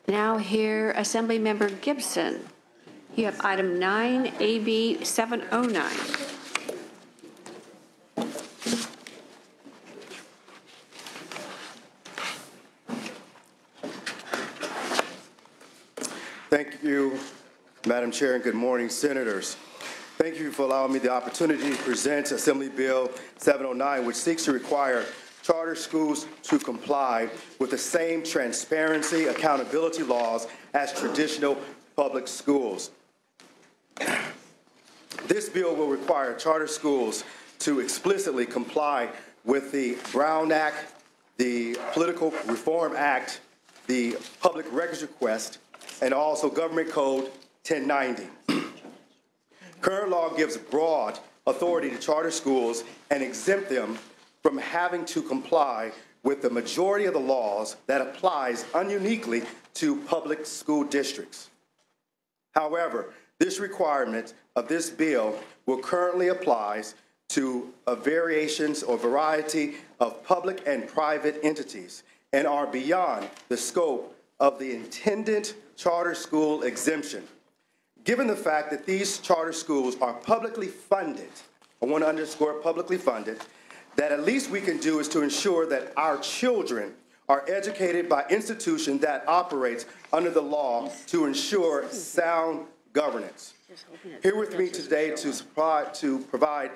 Now hear Assemblymember Gibson. You have item 9, AB 709. Thank you, Madam Chair, and good morning, Senators. Thank you for allowing me the opportunity to present Assembly Bill 709, which seeks to require charter schools to comply with the same transparency, accountability laws as traditional public schools. This bill will require charter schools to explicitly comply with the Brown Act, the Political Reform Act, the Public Records Request, and also Government Code 1090. Current law gives broad authority to charter schools and exempt them from having to comply with the majority of the laws that applies ununiquely to public school districts. However, this requirement of this bill will currently apply to variations or variety of public and private entities and are beyond the scope of the intended charter school exemption. Given the fact that these charter schools are publicly funded, I want to underscore publicly funded, that at least we can do is to ensure that our children are educated by institutions that operates under the law to ensure sound governance. Here with me today to provide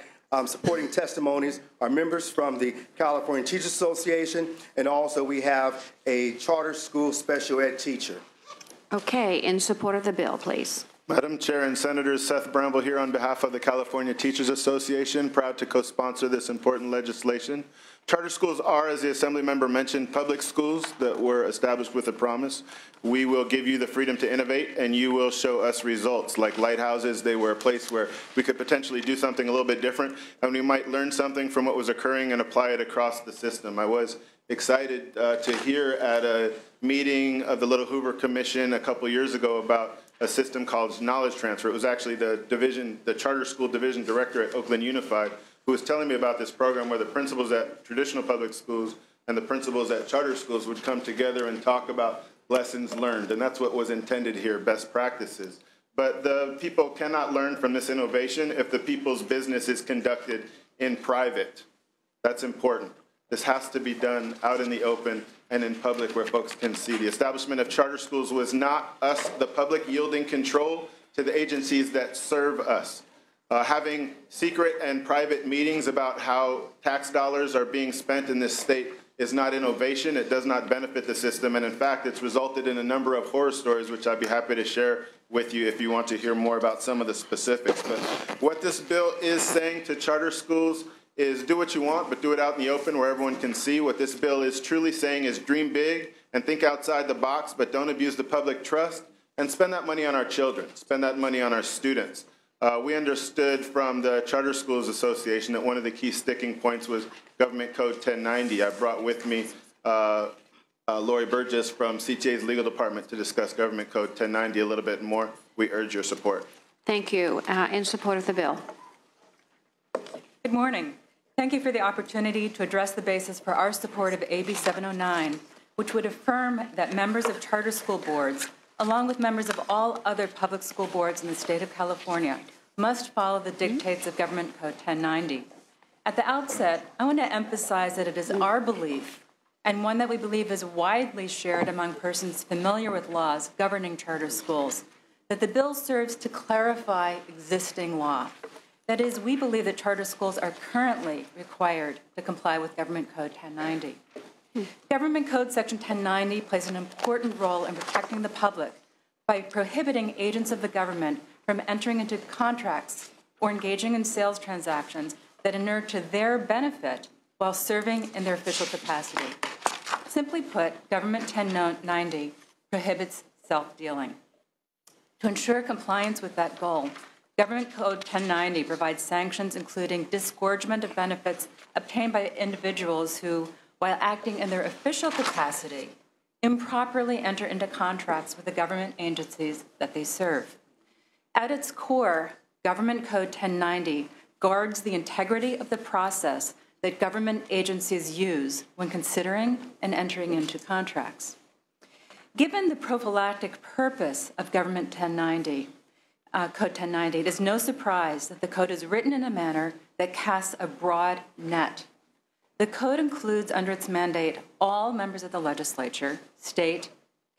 supporting testimonies are members from the California Teachers Association, and also we have a charter school special ed teacher. Okay, in support of the bill, please. Madam Chair and Senators, Seth Bramble here on behalf of the California Teachers Association, proud to co-sponsor this important legislation. Charter schools are, as the Assembly member mentioned, public schools that were established with a promise. We will give you the freedom to innovate, and you will show us results. Like lighthouses, they were a place where we could potentially do something a little bit different, and we might learn something from what was occurring and apply it across the system. I was excited to hear at a meeting of the Little Hoover Commission a couple years ago about a system called knowledge transfer. It was actually the charter school division director at Oakland Unified who was telling me about this program where the principals at traditional public schools and the principals at charter schools would come together and talk about lessons learned. And that's what was intended here, best practices. But the people cannot learn from this innovation if the people's business is conducted in private. That's important. This has to be done out in the open and in public where folks can see. The establishment of charter schools was not us, the public, yielding control to the agencies that serve us. Having secret and private meetings about how tax dollars are being spent in this state is not innovation. It does not benefit the system. And in fact, it's resulted in a number of horror stories, which I'd be happy to share with you if you want to hear more about some of the specifics. But what this bill is saying to charter schools is do what you want, but do it out in the open where everyone can see. What this bill is truly saying is dream big and think outside the box, but don't abuse the public trust, and spend that money on our children, spend that money on our students. We understood from the Charter Schools Association that one of the key sticking points was Government Code 1090. I brought with me Lori Burgess from CTA's legal department to discuss Government Code 1090 a little bit more. We urge your support. Thank you. In support of the bill. Good morning. Thank you for the opportunity to address the basis for our support of AB 709, which would affirm that members of charter school boards, along with members of all other public school boards in the state of California, must follow the dictates of Government Code 1090. At the outset, I want to emphasize that it is our belief, and one that we believe is widely shared among persons familiar with laws governing charter schools, that the bill serves to clarify existing law. That is, we believe that charter schools are currently required to comply with Government Code 1090. Government Code Section 1090 plays an important role in protecting the public by prohibiting agents of the government from entering into contracts or engaging in sales transactions that inure to their benefit while serving in their official capacity. Simply put, Government 1090 prohibits self-dealing. To ensure compliance with that goal, Government Code 1090 provides sanctions including disgorgement of benefits obtained by individuals who, while acting in their official capacity, improperly enter into contracts with the government agencies that they serve. At its core, Government Code 1090 guards the integrity of the process that government agencies use when considering and entering into contracts. Given the prophylactic purpose of Government 1090, Code 1090, it is no surprise that the code is written in a manner that casts a broad net. The code includes under its mandate all members of the legislature, state,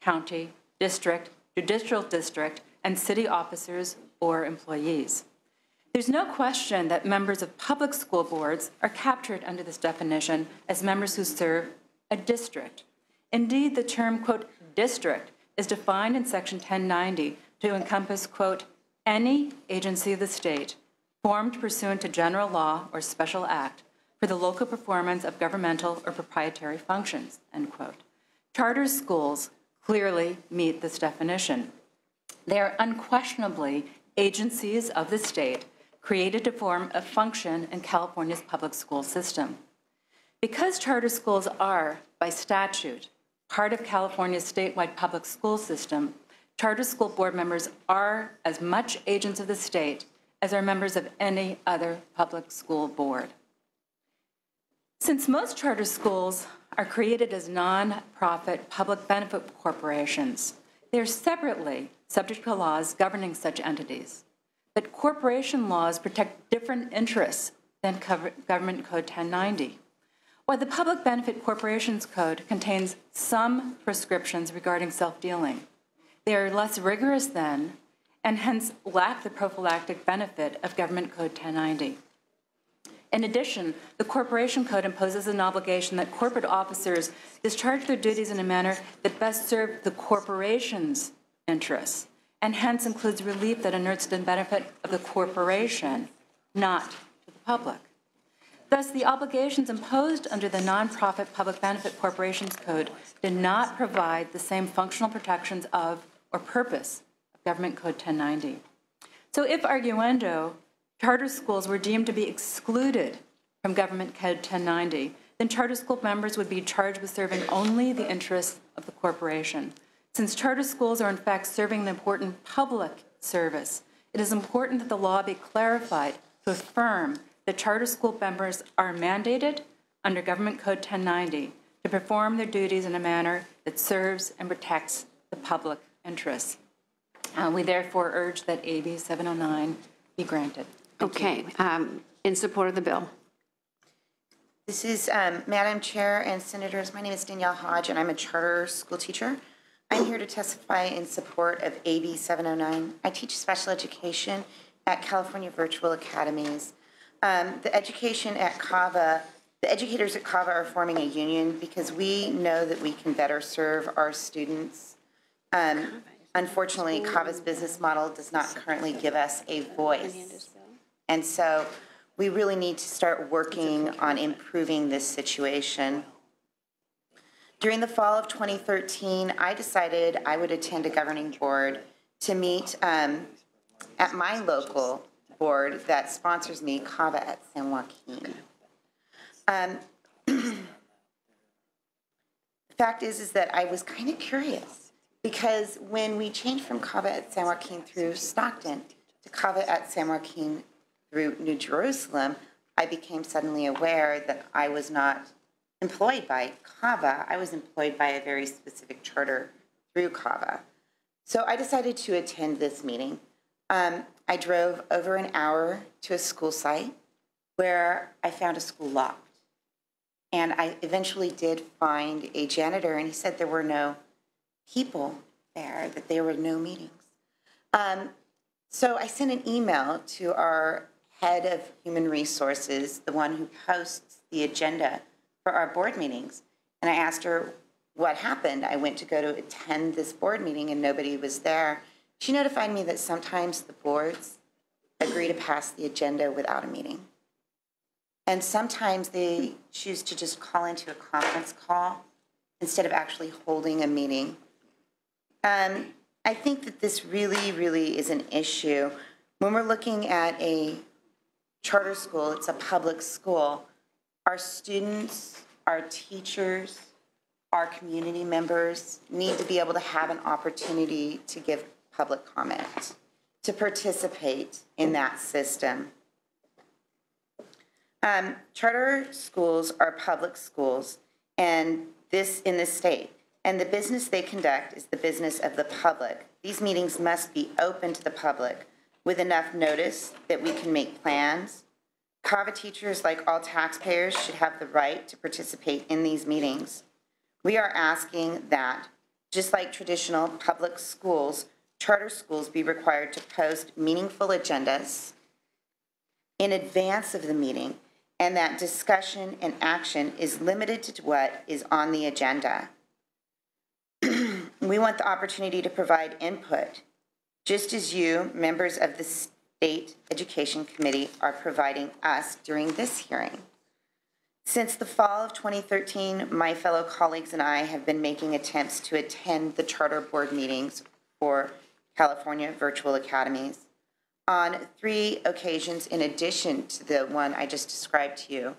county, district, judicial district, and city officers or employees. There's no question that members of public school boards are captured under this definition as members who serve a district. Indeed, the term, quote, district is defined in Section 1090 to encompass, quote, any agency of the state formed pursuant to general law or special act for the local performance of governmental or proprietary functions, end quote. Charter schools clearly meet this definition. They are unquestionably agencies of the state created to form a function in California's public school system. Because charter schools are, by statute, part of California's statewide public school system, charter school board members are as much agents of the state as are members of any other public school board. Since most charter schools are created as non-profit public benefit corporations, they are separately subject to laws governing such entities. But corporation laws protect different interests than Government Code 1090. While the Public Benefit Corporations Code contains some prescriptions regarding self-dealing, they are less rigorous than, and hence lack the prophylactic benefit of Government Code 1090. In addition, the Corporation Code imposes an obligation that corporate officers discharge their duties in a manner that best serve the corporation's interests, and hence includes relief that inures to the benefit of the corporation, not to the public. Thus, the obligations imposed under the Nonprofit Public Benefit Corporations Code did not provide the same functional protections of or purpose of Government Code 1090. So if arguendo, charter schools were deemed to be excluded from Government Code 1090, then charter school members would be charged with serving only the interests of the corporation. Since charter schools are in fact serving an important public service, it is important that the law be clarified to affirm that charter school members are mandated under Government Code 1090 to perform their duties in a manner that serves and protects the public interests. We therefore urge that AB 709 be granted. Okay, in support of the bill. This is, Madam Chair and Senators, my name is Danielle Hodge, and I'm a charter school teacher. I'm here to testify in support of AB 709. I teach special education at California Virtual Academies. The education at CAVA, the educators at CAVA are forming a union because we know that we can better serve our students. Unfortunately, CAVA's business model does not currently give us a voice. And so we really need to start working on improving this situation. During the fall of 2013, I decided I would attend a governing board to meet at my local board that sponsors me, CAVA at San Joaquin. The fact is that I was kind of curious because when we changed from CAVA at San Joaquin through Stockton to CAVA at San Joaquin through New Jerusalem, I became suddenly aware that I was not employed by CAVA. I was employed by a very specific charter through CAVA. So I decided to attend this meeting. I drove over an hour to a school site where I found a school locked. And I eventually did find a janitor, and he said there were no people there, that there were no meetings. So I sent an email to our head of human resources, the one who posts the agenda for our board meetings, and I asked her what happened. I went to go to attend this board meeting and nobody was there. She notified me that sometimes the boards agree to pass the agenda without a meeting. And sometimes they choose to just call into a conference call instead of actually holding a meeting. I think that this really, really is an issue. When we're looking at a charter school, it's a public school, our students, our teachers, our community members need to be able to have an opportunity to give public comment, to participate in that system. Charter schools are public schools, and in this state, and the business they conduct is the business of the public. These meetings must be open to the public with enough notice that we can make plans. CAVA teachers, like all taxpayers, should have the right to participate in these meetings. We are asking that, just like traditional public schools, charter schools be required to post meaningful agendas in advance of the meeting, and that discussion and action is limited to what is on the agenda. We want the opportunity to provide input, just as you, members of the State Education Committee, are providing us during this hearing. Since the fall of 2013, my fellow colleagues and I have been making attempts to attend the charter board meetings for California Virtual Academies. On 3 occasions, in addition to the one I just described to you,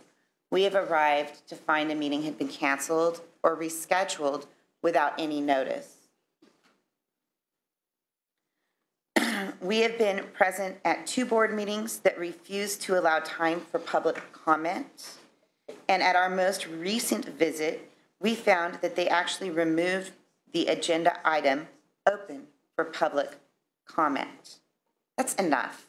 we have arrived to find a meeting had been canceled or rescheduled without any notice. We have been present at 2 board meetings that refused to allow time for public comment. And at our most recent visit, we found that they actually removed the agenda item open for public comment. That's enough.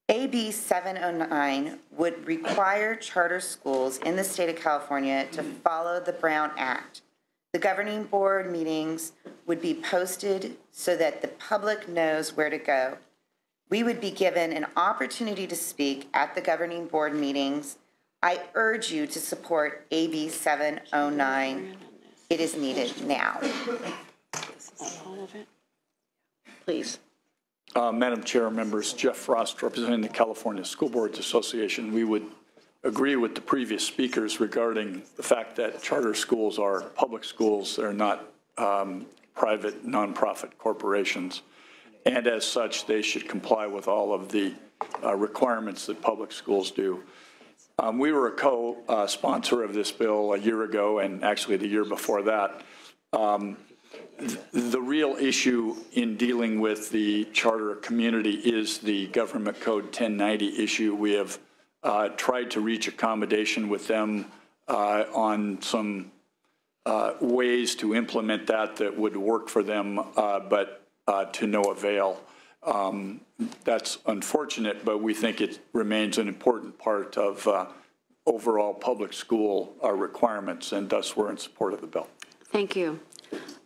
AB 709 would require charter schools in the state of California to follow the Brown Act. The governing board meetings would be posted so that the public knows where to go. We would be given an opportunity to speak at the governing board meetings. I urge you to support AB 709. It is needed now. All of it? Please. Madam Chair, members, Jeff Frost, representing the California School Boards Association. We would agree with the previous speakers regarding the fact that charter schools are public schools. They're not private nonprofit corporations. And as such, they should comply with all of the requirements that public schools do. We were a co-sponsor of this bill a year ago, and actually the year before that. The real issue in dealing with the charter community is the Government Code 1090 issue. We have tried to reach accommodation with them on some ways to implement that would work for them, but to no avail. That's unfortunate, but we think it remains an important part of overall public school requirements, and thus we're in support of the bill. Thank you.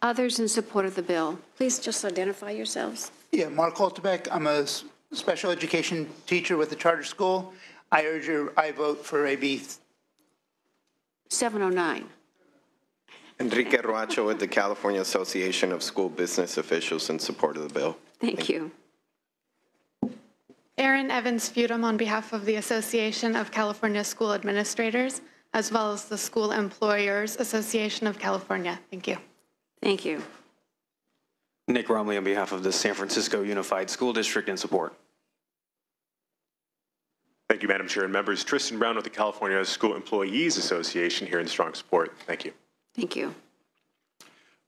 Others in support of the bill, please just identify yourselves. Yeah, Mark Holtebeck. I'm a special education teacher with a charter school. I vote for AB 709. Enrique Roacho with the California Association of School Business Officials in support of the bill. Thank you. Erin Evans-Feudum on behalf of the Association of California School Administrators, as well as the School Employers Association of California. Thank you. Thank you. Nick Romley on behalf of the San Francisco Unified School District in support. Thank you, Madam Chair and members. Tristan Brown with the California School Employees Association here in strong support. Thank you. Thank you.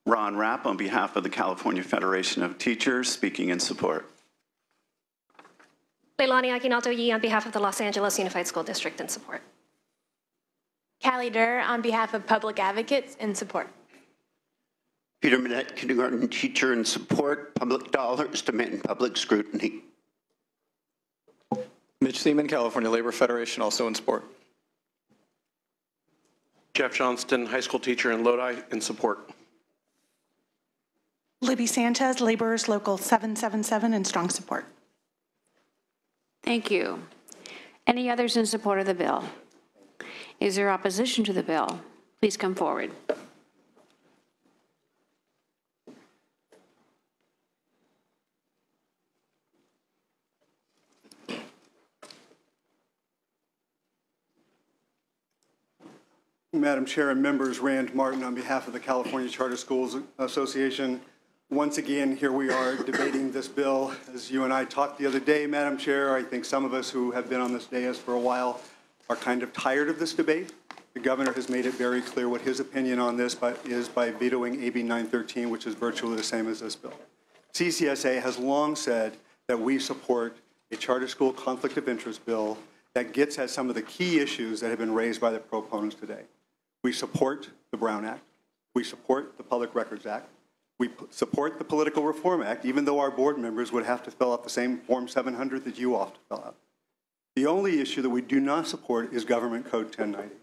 Ron Rapp on behalf of the California Federation of Teachers, speaking in support. Leilani Aguinaldo Yee on behalf of the Los Angeles Unified School District in support. Callie Durr on behalf of Public Advocates in support. Peter Minette, kindergarten teacher in support. Public dollars demand public scrutiny. Mitch Seaman, California Labor Federation, also in support. Jeff Johnston, high school teacher in Lodi, in support. Libby Sanchez, Laborers Local 777, in strong support. Thank you. Any others in support of the bill? Is there opposition to the bill? Please come forward. Madam Chair and members, Rand Martin on behalf of the California Charter Schools Association. Once again, here we are debating this bill. As you and I talked the other day, Madam Chair, I think some of us who have been on this dais for a while are kind of tired of this debate. The governor has made it very clear what his opinion on this is by vetoing AB 913, which is virtually the same as this bill. CCSA has long said that we support a charter school conflict of interest bill that gets at some of the key issues that have been raised by the proponents today. We support the Brown Act. We support the Public Records Act. We support the Political Reform Act, even though our board members would have to fill out the same Form 700 that you all have to fill out. The only issue that we do not support is Government Code 1090.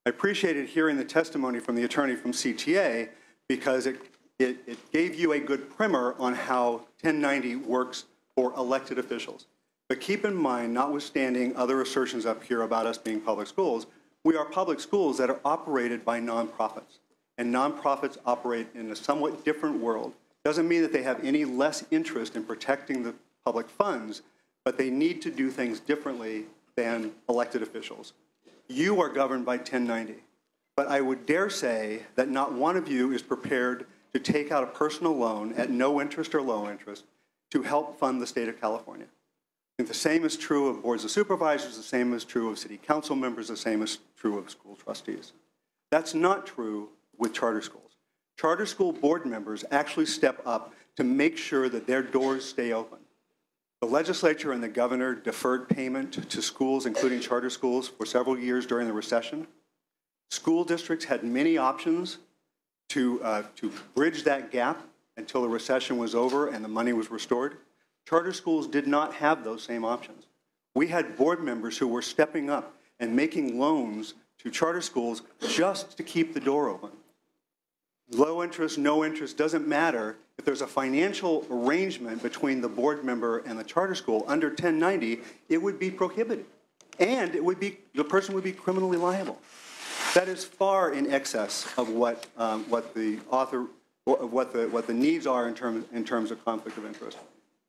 I appreciated hearing the testimony from the attorney from CTA because it gave you a good primer on how 1090 works for elected officials. But keep in mind, notwithstanding other assertions up here about us being public schools, we are public schools that are operated by nonprofits. And nonprofits operate in a somewhat different world. Doesn't mean that they have any less interest in protecting the public funds, but they need to do things differently than elected officials. You are governed by 1090, but I would dare say that not one of you is prepared to take out a personal loan at no interest or low interest to help fund the state of California. I think the same is true of boards of supervisors, the same is true of city council members, the same is true of school trustees. That's not true with charter schools. Charter school board members actually step up to make sure that their doors stay open. The legislature and the governor deferred payment to schools, including charter schools, for several years during the recession. School districts had many options to bridge that gap until the recession was over and the money was restored. Charter schools did not have those same options. We had board members who were stepping up and making loans to charter schools just to keep the door open. Low interest, no interest, doesn't matter. If there's a financial arrangement between the board member and the charter school under 1090, it would be prohibited. And it would be, the person would be criminally liable. That is far in excess of what the needs are in terms of conflict of interest.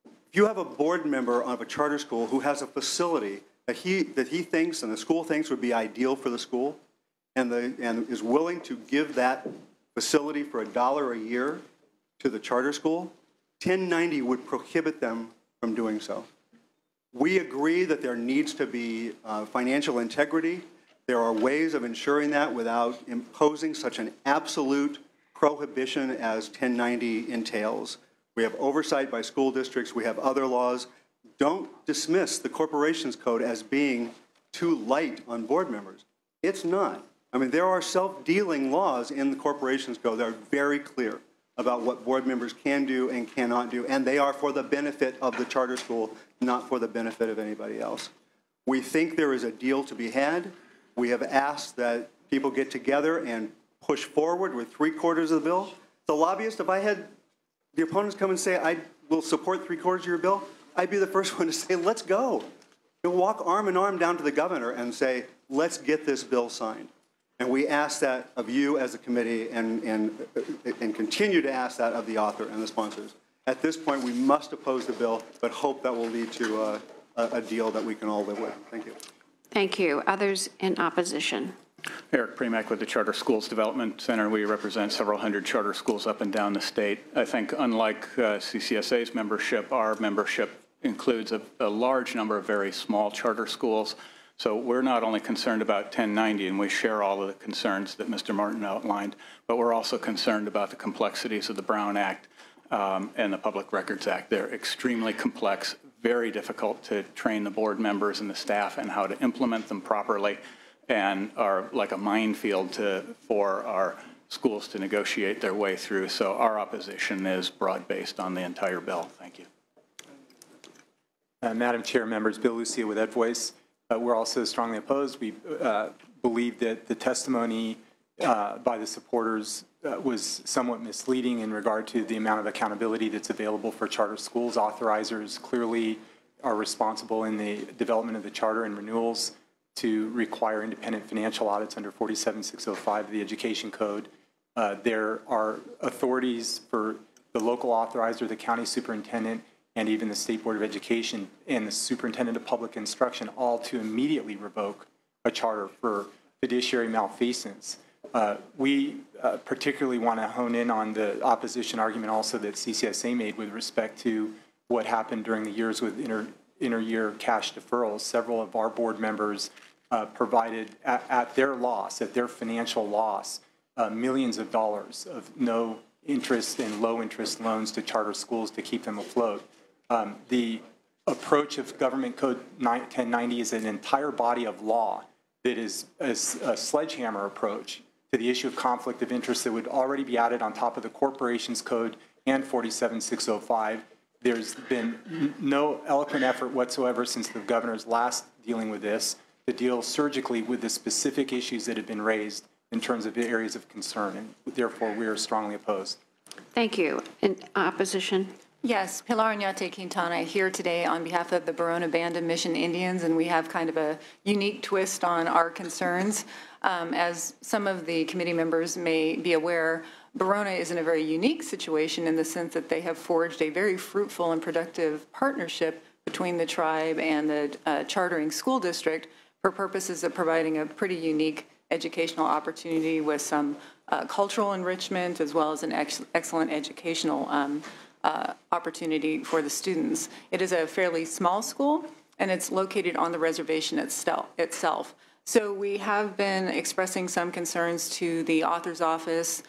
If you have a board member of a charter school who has a facility that he thinks and the school thinks would be ideal for the school, and is willing to give that facility for $1 a year to the charter school, 1090 would prohibit them from doing so. We agree that there needs to be financial integrity. There are ways of ensuring that without imposing such an absolute prohibition as 1090 entails. We have oversight by school districts. We have other laws. Don't dismiss the Corporations Code as being too light on board members. It's not. I mean, there are self-dealing laws in the Corporations Code that are very clear about what board members can do and cannot do, and they are for the benefit of the charter school, not for the benefit of anybody else. We think there is a deal to be had. We have asked that people get together and push forward with 3/4 of the bill. The lobbyist, if I had the opponents come and say, I will support 3/4 of your bill, I'd be the first one to say, let's go. You'll walk arm in arm down to the governor and say, let's get this bill signed. And we ask that of you as a committee and continue to ask that of the author and the sponsors. At this point, we must oppose the bill, but hope that will lead to a deal that we can all live with. Thank you. Thank you. Others in opposition? Eric Premack with the Charter Schools Development Center. We represent several hundred charter schools up and down the state. I think unlike CCSA's membership, our membership includes a large number of very small charter schools. So we're not only concerned about 1090, and we share all of the concerns that Mr. Martin outlined, but we're also concerned about the complexities of the Brown Act and the Public Records Act. They're extremely complex, very difficult to train the board members and the staff and how to implement them properly, and are like a minefield for our schools to negotiate their way through. So our opposition is broad-based on the entire bill. Thank you. Madam Chair, members, Bill Lucia with EdVoice. We're also strongly opposed. We believe that the testimony by the supporters was somewhat misleading in regard to the amount of accountability that's available for charter schools. Authorizers clearly are responsible in the development of the charter and renewals to require independent financial audits under 47605 of the Education Code. There are authorities for the local authorizer, the county superintendent, and even the State Board of Education and the Superintendent of Public Instruction, all to immediately revoke a charter for fiduciary malfeasance. We particularly want to hone in on the opposition argument also that CCSA made with respect to what happened during the years with inter-year cash deferrals. Several of our board members provided at their loss, at their financial loss, millions of dollars of no interest and low interest loans to charter schools to keep them afloat. The approach of Government Code 1090 is an entire body of law that is a sledgehammer approach to the issue of conflict of interest that would already be added on top of the Corporations Code and 47605. There's been no eloquent effort whatsoever since the governor's last dealing with this to deal surgically with the specific issues that have been raised in terms of the areas of concern, and therefore we are strongly opposed. Thank you. In opposition? Yes, Pilar Oñate Quintana here today on behalf of the Barona Band of Mission Indians, and we have kind of a unique twist on our concerns. As some of the committee members may be aware, Barona is in a very unique situation in the sense that they have forged a very fruitful and productive partnership between the tribe and the chartering school district for purposes of providing a pretty unique educational opportunity with some cultural enrichment as well as an excellent educational opportunity for the students. It is a fairly small school, and it's located on the reservation itself. So we have been expressing some concerns to the author's office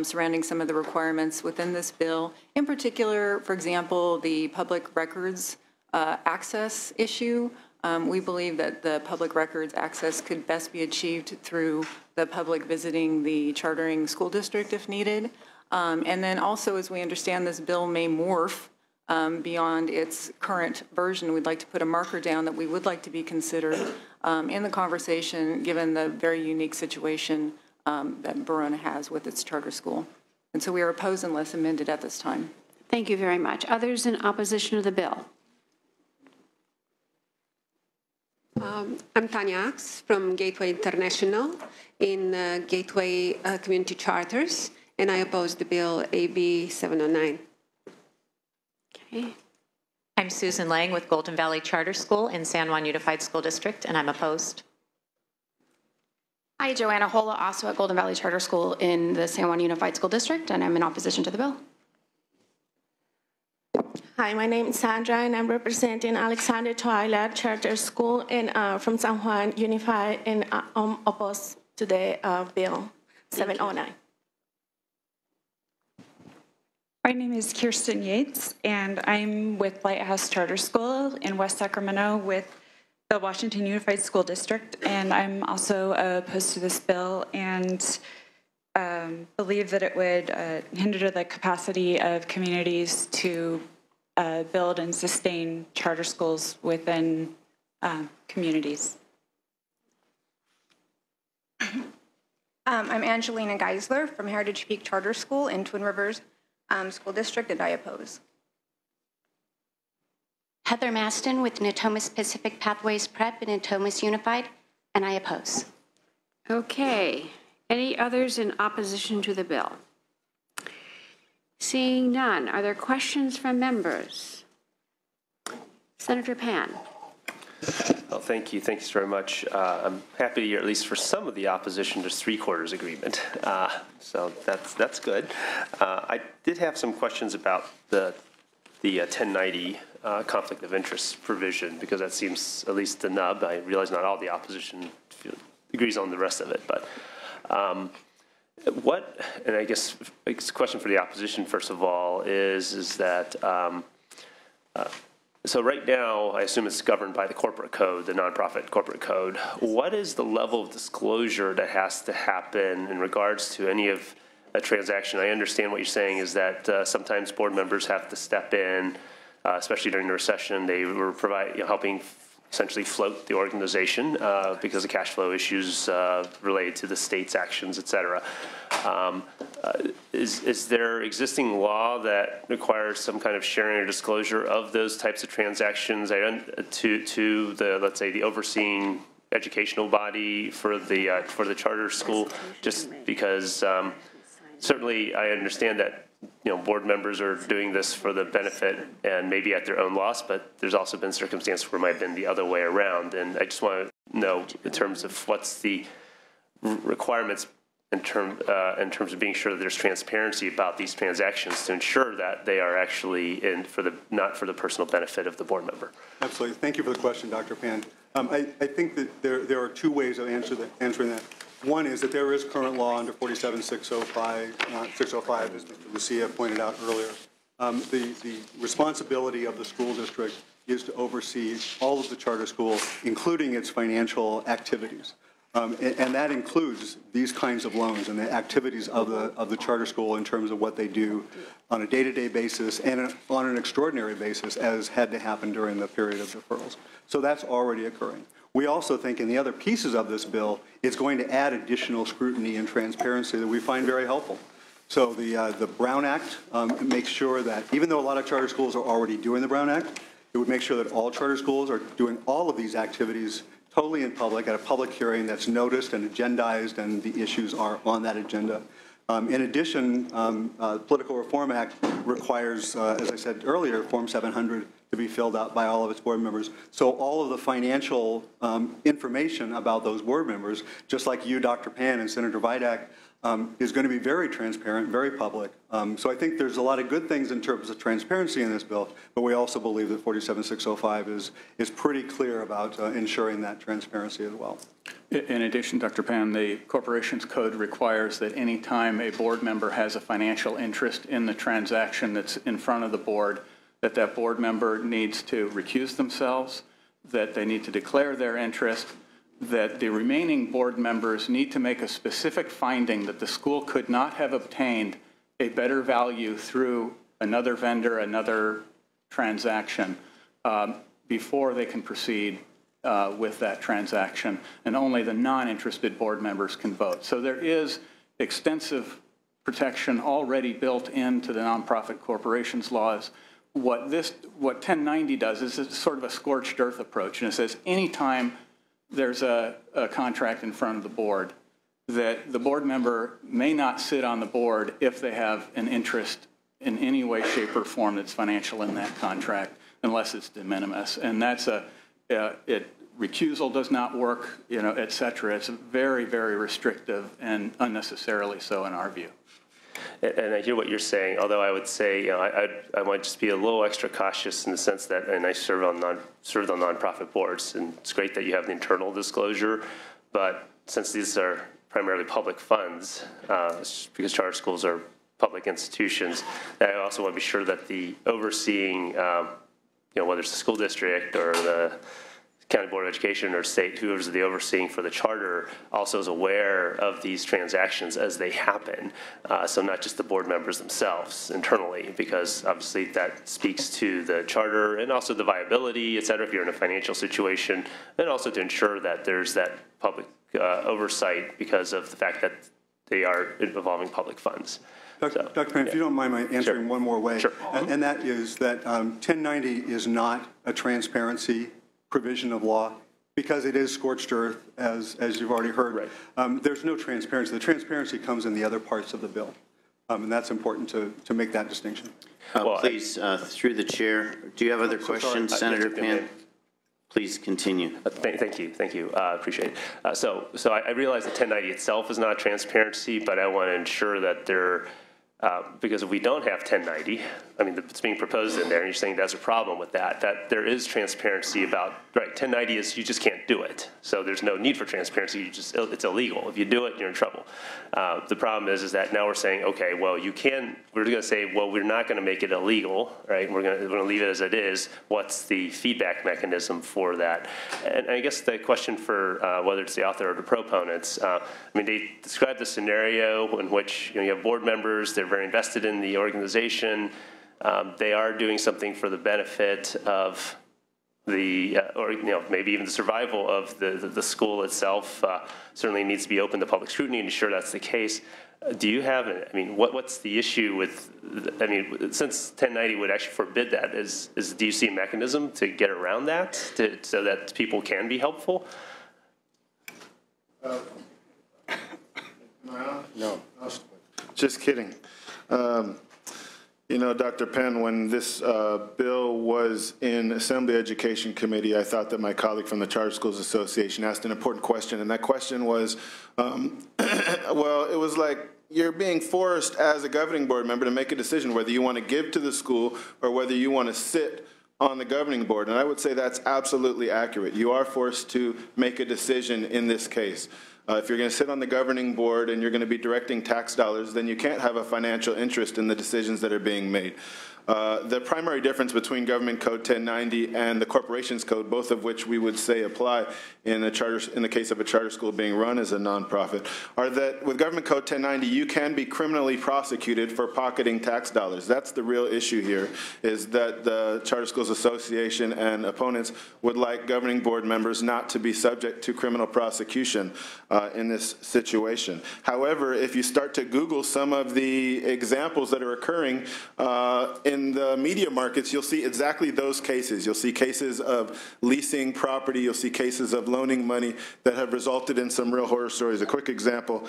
surrounding some of the requirements within this bill. In particular, for example, the public records access issue. We believe that the public records access could best be achieved through the public visiting the chartering school district if needed. And then also, as we understand, this bill may morph beyond its current version. We'd like to put a marker down that we would like to be considered in the conversation, given the very unique situation that Barona has with its charter school. And so we are opposed unless amended at this time. Thank you very much. Others in opposition to the bill? I'm Tanya Ax from Gateway International in Gateway Community Charters, and I oppose the bill AB 709. Okay. I'm Susan Lang with Golden Valley Charter School in San Juan Unified School District, and I'm opposed. Hi, Joanna Hola, also at Golden Valley Charter School in the San Juan Unified School District, and I'm in opposition to the bill. Hi, my name is Sandra, and I'm representing Alexander Twilight Charter School from San Juan Unified, and I'm opposed to the bill 709. My name is Kirsten Yates, and I'm with Lighthouse Charter School in West Sacramento with the Washington Unified School District, and I'm also opposed to this bill and believe that it would hinder the capacity of communities to build and sustain charter schools within communities. I'm Angelina Geisler from Heritage Peak Charter School in Twin Rivers School District, and I oppose. Heather Maston with Natomas Pacific Pathways Prep in Natomas Unified, and I oppose. Okay. Any others in opposition to the bill? Seeing none, are there questions from members? Senator Pan. Well, thank you. Thanks very much. I'm happy to hear, at least for some of the opposition, there's three-quarters agreement. So that's good. I did have some questions about the 1090 conflict of interest provision, because that seems at least the nub. I realize not all the opposition agrees on the rest of it, but and I guess a question for the opposition, first of all, is that, so right now, I assume it's governed by the corporate code, the nonprofit corporate code. What is the level of disclosure that has to happen in regards to any of a transaction? I understand what you're saying is that sometimes board members have to step in, especially during the recession. They were helping essentially float the organization because of cash flow issues related to the state's actions, et cetera. Is there existing law that requires some kind of sharing or disclosure of those types of transactions to the, let's say, the overseeing educational body for the charter school? Just because certainly I understand that board members are doing this for the benefit and maybe at their own loss, but there's also been circumstances where it might have been the other way around. And I just want to know in terms of what's the requirements in terms of being sure that there's transparency about these transactions to ensure that they are actually not for the personal benefit of the board member. Absolutely. Thank you for the question, Dr. Pan. I think that there are two ways of answering that. One is that there is current law under 47605, 605, as Mr. Lucia pointed out earlier. The responsibility of the school district is to oversee all of the charter school, including its financial activities. And that includes these kinds of loans and the activities of the charter school in terms of what they do on a day-to-day basis and on an extraordinary basis, as had to happen during the period of deferrals. So that's already occurring. We also think in the other pieces of this bill, it's going to add additional scrutiny and transparency that we find very helpful. So the Brown Act makes sure that even though a lot of charter schools are already doing the Brown Act, it would make sure that all charter schools are doing all of these activities totally in public at a public hearing that's noticed and agendized, and the issues are on that agenda. In addition, Political Reform Act requires, as I said earlier, Form 700 to be filled out by all of its board members. So all of the financial information about those board members, just like you, Dr. Pan, and Senator Vidak, is going to be very transparent, very public. So I think there's a lot of good things in terms of transparency in this bill, but we also believe that 47605 is pretty clear about ensuring that transparency as well. In addition, Dr. Pan, the Corporations Code requires that any time a board member has a financial interest in the transaction that's in front of the board, that board member needs to recuse themselves, that they need to declare their interest, that the remaining board members need to make a specific finding that the school could not have obtained a better value through another vendor, another transaction, before they can proceed with that transaction, and only the non-interested board members can vote. So there is extensive protection already built into the nonprofit corporations laws. What 1090 does is it's sort of a scorched earth approach, and it says anytime there's a contract in front of the board, that the board member may not sit on the board if they have an interest in any way, shape, or form that's financial in that contract, unless it's de minimis. And that's recusal does not work, et cetera. It's very, very restrictive and unnecessarily so in our view. And I hear what you're saying, although I would say, I might just be a little extra cautious in the sense that, and I served on nonprofit boards, and it's great that you have the internal disclosure, but since these are primarily public funds, because charter schools are public institutions, I also want to be sure that the overseeing, whether it's the school district or the County Board of Education or state, whoever's the overseeing for the charter, also is aware of these transactions as they happen. So not just the board members themselves internally, because obviously that speaks to the charter and also the viability, et cetera, if you're in a financial situation, and also to ensure that there's that public oversight because of the fact that they are involving public funds. Dr. Pan, if you don't mind my answering one more way, and that is that 1090 is not a transparency provision of law, because it is scorched earth, as you've already heard. Right. There's no transparency. The transparency comes in the other parts of the bill, and that's important to make that distinction. Please, through the chair, do you have other questions, Senator Pan? Please continue. Thank you. Appreciate it. So I realize that 1090 itself is not transparency, but I want to ensure that there. Because if we don't have 1090, I mean, it's being proposed in there, and you're saying there's a problem with that there is transparency about, right, 1090 is you just can't do it. So there's no need for transparency. It's illegal. If you do it, you're in trouble. The problem is that now we're saying, okay, well, we're going to say, well, we're not going to make it illegal, right? We're going to leave it as it is. What's the feedback mechanism for that? And I guess the question for whether it's the author or the proponents, they describe the scenario in which you have board members, they're very invested in the organization. They are doing something for the benefit of the, or maybe even the survival of the school itself. Certainly needs to be open to public scrutiny and ensure that's the case. Do you have, what's the issue with, since 1090 would actually forbid that, do you see a mechanism to get around that so that people can be helpful? No, just kidding. Dr. Penn, when this bill was in Assembly Education Committee, I thought that my colleague from the Charter Schools Association asked an important question, and that question was, well, it was like you're being forced as a governing board member to make a decision whether you want to give to the school or whether you want to sit on the governing board, and I would say that's absolutely accurate. You are forced to make a decision in this case. If you're going to sit on the governing board and you're going to be directing tax dollars, then you can't have a financial interest in the decisions that are being made. The primary difference between Government Code 1090 and the Corporations Code, both of which we would say apply in the case of a charter school being run as a nonprofit, are that with Government Code 1090, you can be criminally prosecuted for pocketing tax dollars. That's the real issue here, is that the Charter Schools Association and opponents would like governing board members not to be subject to criminal prosecution in this situation. However, if you start to Google some of the examples that are occurring in the media markets, you'll see exactly those cases. You'll see cases of leasing property. You'll see cases of loaning money that have resulted in some real horror stories. A quick example,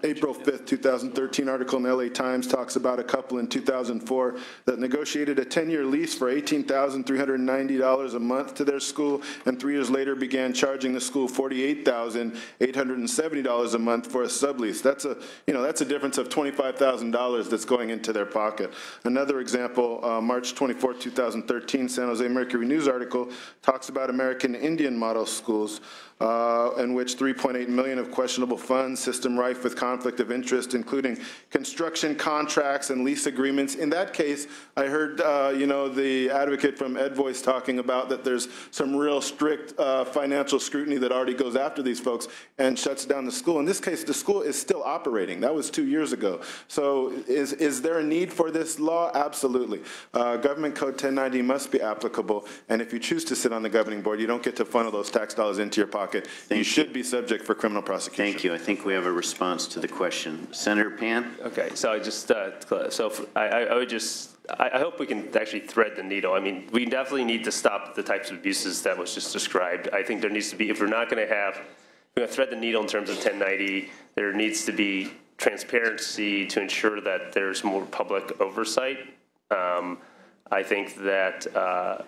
April 5th, 2013 article in the LA Times talks about a couple in 2004 that negotiated a 10-year lease for $18,390 a month to their school, and 3 years later began charging the school $48,870 a month for a sublease. That's a difference of $25,000 that's going into their pocket. Another example, March 24, 2013, San Jose Mercury News article talks about American Indian model schools in which $3.8 million of questionable funds, system rife with conflict of interest, including construction contracts and lease agreements. In that case, I heard, the advocate from EdVoice talking about that there's some real strict financial scrutiny that already goes after these folks and shuts down the school. In this case, the school is still operating. That was 2 years ago. So is there a need for this law? Absolutely. Government Code 1090 must be applicable, and if you choose to sit on the governing board, you don't get to funnel those tax dollars into your pocket. You should be subject for criminal prosecution. Thank you. I think we have a response to the question. Senator Pan? Okay, so I just, I hope we can actually thread the needle. I mean, we definitely need to stop the types of abuses that was just described. I think there needs to be, if we're not going to thread the needle in terms of 1090, there needs to be transparency to ensure that there's more public oversight. I think that,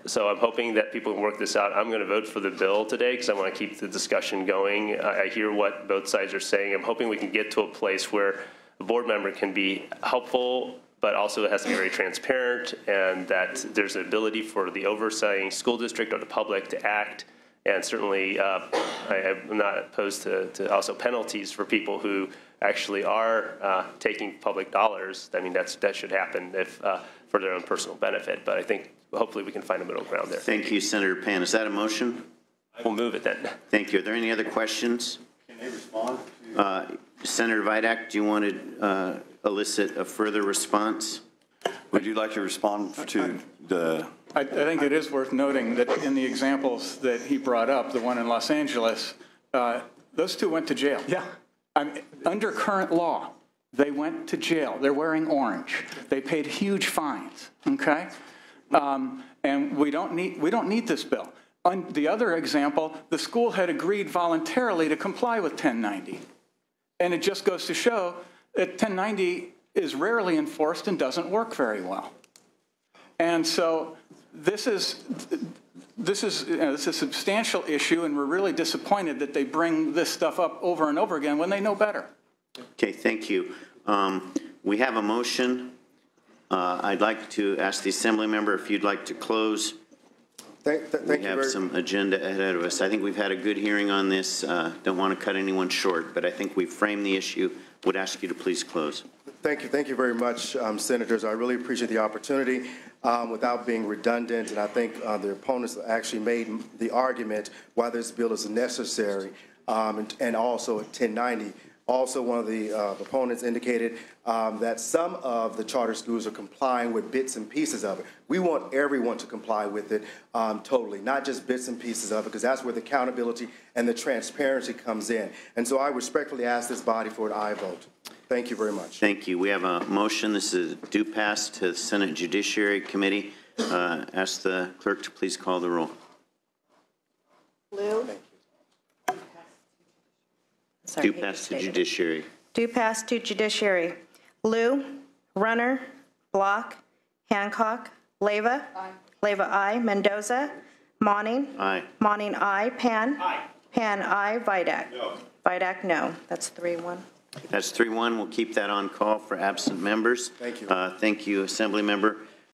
so I'm hoping that people can work this out. I'm going to vote for the bill today because I want to keep the discussion going. I hear what both sides are saying. I'm hoping we can get to a place where a board member can be helpful, but also it has to be very transparent, and that there's an ability for the oversighting school district or the public to act. And certainly, I am not opposed to also penalties for people who actually are taking public dollars. I mean, that should happen if for their own personal benefit. But I think hopefully we can find a middle ground there. Thank you, Senator Pan. Is that a motion? We'll move it then. Thank you. Are there any other questions? Can they respond? Senator Vidak, do you want to elicit a further response? Would you like to respond to the... I think it is worth noting that in the examples that he brought up, the one in Los Angeles, those two went to jail. Yeah. I mean, under current law, they went to jail. They're wearing orange. They paid huge fines, okay? And we don't need this bill. On the other example, the school had agreed voluntarily to comply with 1090. And it just goes to show that 1090 is rarely enforced and doesn't work very well. And so this is a substantial issue, and we're really disappointed that they bring this stuff up over and over again when they know better. Okay, thank you. We have a motion. I'd like to ask the Assembly member if you'd like to close. We have some agenda ahead of us. I think we've had a good hearing on this. Don't want to cut anyone short, but I think we've framed the issue. Would ask you to please close. Thank you very much, Senators. I really appreciate the opportunity. Without being redundant, and I think the opponents actually made the argument why this bill is necessary, and also 1090. Also, one of the opponents indicated that some of the charter schools are complying with bits and pieces of it. We want everyone to comply with it totally, not just bits and pieces of it, because that's where the accountability and the transparency comes in. And so I respectfully ask this body for an aye vote. Thank you very much. Thank you. We have a motion. This is due pass to the Senate Judiciary Committee. Ask the clerk to please call the roll. Liu? Due pass to Judiciary. Due pass to Judiciary. Liu, Runner, Block, Hancock, Leyva. Aye. Leyva, aye. Mendoza. Monning. Aye. Monning, aye. Pan. Aye. Pan, aye. Vidak. No. Vidak, no. That's 3-1. That's 3-1. We'll keep that on call for absent members. Thank you. Thank you, Assembly Member.